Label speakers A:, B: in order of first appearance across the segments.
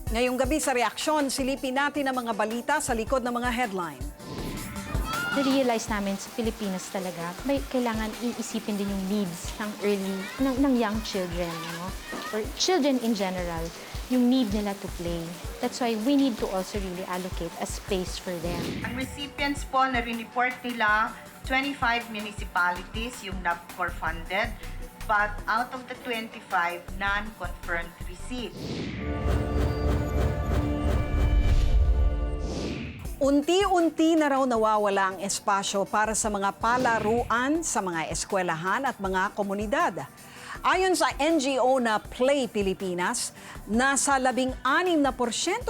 A: Ngayong gabi sa reaksyon, silipin natin ang mga balita sa likod ng mga headline.
B: Na-realize namin sa Pilipinas talaga, may kailangan iisipin din yung needs ng young children, or children in general, yung need nila to play. That's why we need to also really allocate a space for them.
C: Ang recipients po na rineport nila, 25 municipalities yung NABCOR funded, but out of the 25, none confirmed receipt.
A: Unti-unti na raw nawawala ang espasyo para sa mga palaruan sa mga eskwelahan at mga komunidad. Ayon sa NGO na Play Pilipinas, nasa 16%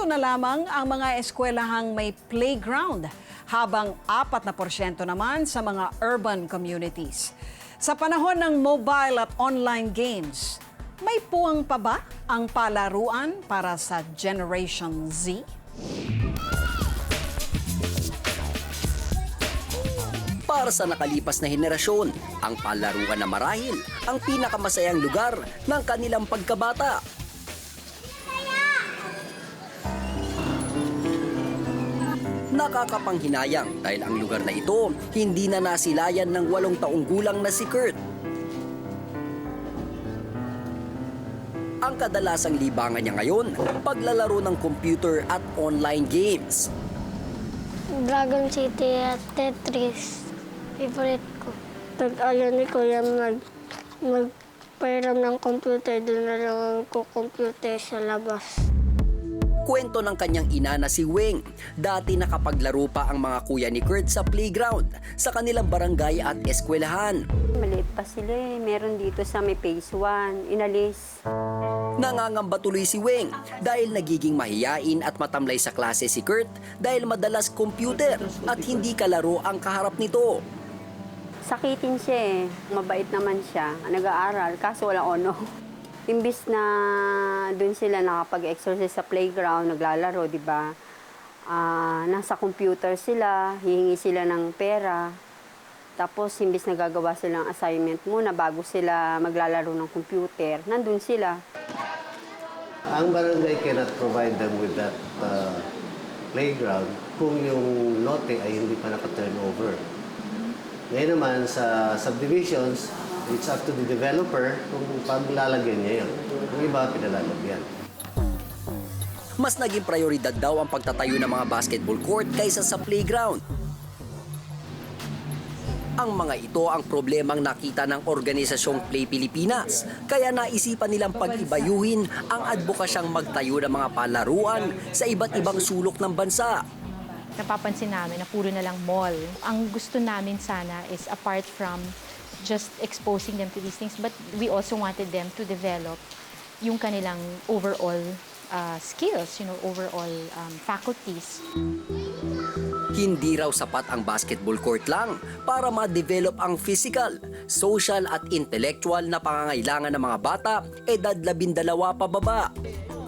A: na lamang ang mga eskwelahang may playground, habang 4% naman sa mga urban communities. Sa panahon ng mobile at online games, may puwang pa ba ang palaruan para sa Generation Z?
D: Para sa nakalipas na henerasyon, ang palaruan na marahil ang pinakamasayang lugar ng kanilang pagkabata. Nakakapanghinayang dahil ang lugar na ito hindi na nasilayan ng 8 taong gulang na si Kurt. Ang kadalasang libangan niya ngayon, paglalaro ng computer at online games.
E: Dragon City at Tetris. Favorite ko. Ayaw ni Kuya magpairam ng computer, doon na lang ako computer sa labas.
D: Kwento ng kanyang ina na si Weng. Dati nakapaglaro pa ang mga kuya ni Kurt sa playground sa kanilang barangay at eskwelahan.
F: Maliit pa sila eh. Meron dito sa may phase 1, inalis.
D: Nangangamba tuloy si Weng dahil nagiging mahiyain at matamlay sa klase si Kurt dahil madalas computer at hindi kalaro ang kaharap nito.
F: Sakitin siya eh. Mabait naman siya. Nag-aaral, kaso walang ono. Imbis na doon sila nakapag-exercise sa playground, naglalaro, di ba? Nasa computer sila, hihingi sila ng pera. Tapos, imbis na gagawa sila ng assignment muna bago sila maglalaro ng computer, nandun sila.
G: Ang barangay cannot provide them with that playground kung yung lote ay hindi pa naka-turn over. Ngayon naman sa subdivisions, it's up to the developer kung paglalagyan niya yun. Yung iba, pinalalagyan.
D: Mas naging prioridad daw ang pagtatayo ng mga basketball court kaysa sa playground. Ang mga ito ang problemang nakita ng organisasyong Play Pilipinas, kaya naisipan nilang pag-ibayuhin ang advokasyang magtayo ng mga palaruan sa iba't ibang sulok ng bansa.
B: Napapansin namin na puro na lang mall. Ang gusto namin sana is apart from just exposing them to these things, but we also wanted them to develop yung kanilang overall skills, overall faculties.
D: Hindi raw sapat ang basketball court lang para ma-develop ang physical, social at intellectual na pangangailangan ng mga bata edad 12 pababa.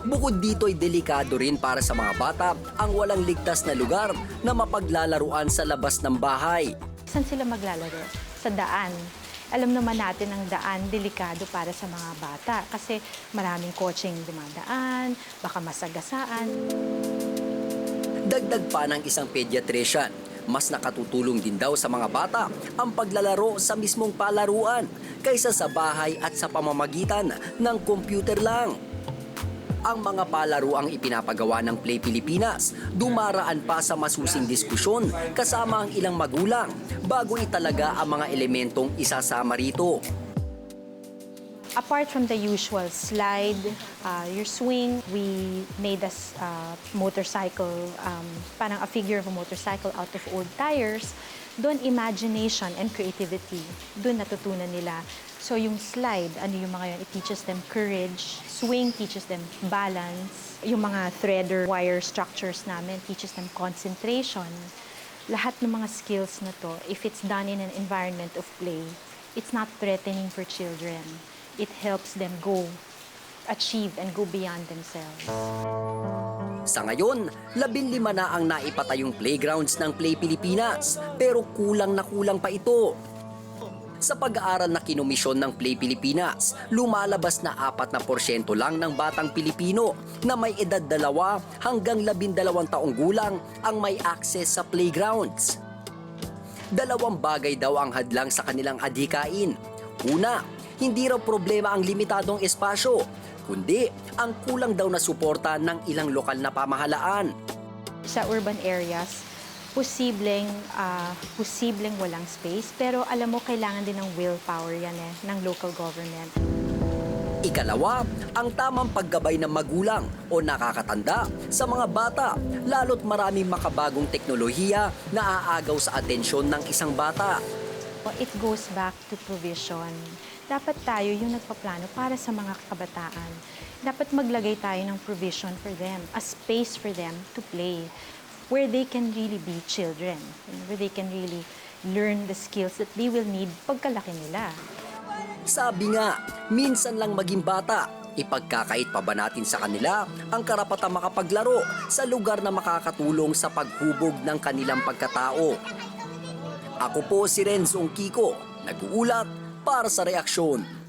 D: Bukod dito ay delikado rin para sa mga bata ang walang ligtas na lugar na mapaglalaruan sa labas ng bahay.
B: Saan sila maglalaro? Sa daan. Alam naman natin ang daan delikado para sa mga bata kasi maraming kotseng dumadaan, baka masagasaan.
D: Dagdag pa ng isang pediatrician, mas nakatutulong din daw sa mga bata ang paglalaro sa mismong palaruan kaysa sa bahay at sa pamamagitan ng computer lang. Ang mga palaruang ipinapagawa ng Play Pilipinas, dumaraan pa sa masusing diskusyon kasama ang ilang magulang bago italaga ang mga elementong isasama rito.
B: Apart from the usual slide, your swing, we made a motorcycle, parang a figure of a motorcycle out of old tires. Doon, imagination and creativity, doon natutunan nila. So yung slide, ano yung mga yun, it teaches them courage. Swing teaches them balance. Yung mga thread or wire structures namin teaches them concentration. Lahat ng mga skills na to, if it's done in an environment of play, it's not threatening for children. It helps them achieve and go beyond themselves.
D: Sa ngayon, 15 na ang naipatayong playgrounds ng Play Pilipinas, pero kulang na kulang pa ito. Sa pag-aaral na kinomisyon ng Play Pilipinas, lumalabas na 4% lang ng batang Pilipino na may edad 2 hanggang 12 taong gulang ang may access sa playgrounds. 2 bagay daw ang hadlang sa kanilang adhikain. Una, hindi raw problema ang limitadong espasyo, kundi ang kulang daw na suporta ng ilang lokal na pamahalaan.
B: Sa urban areas, posibleng walang space, pero alam mo, kailangan din ng willpower yan ng local government.
D: Ikalawa, ang tamang paggabay ng magulang o nakakatanda sa mga bata, lalo't maraming makabagong teknolohiya na aagaw sa atensyon ng isang bata.
B: It goes back to provision. Dapat tayo yung nagpaplano para sa mga kabataan. Dapat maglagay tayo ng provision for them, a space for them to play, where they can really be children, where they can really learn the skills that they will need pagkalaki nila.
D: Sabi nga, minsan lang maging bata, ipagkakait pa ba natin sa kanila ang karapatang makapaglaro sa lugar na makakatulong sa paghubog ng kanilang pagkatao? Ako po si Renzo Kiko, nag-uulat para sa Reaksyon.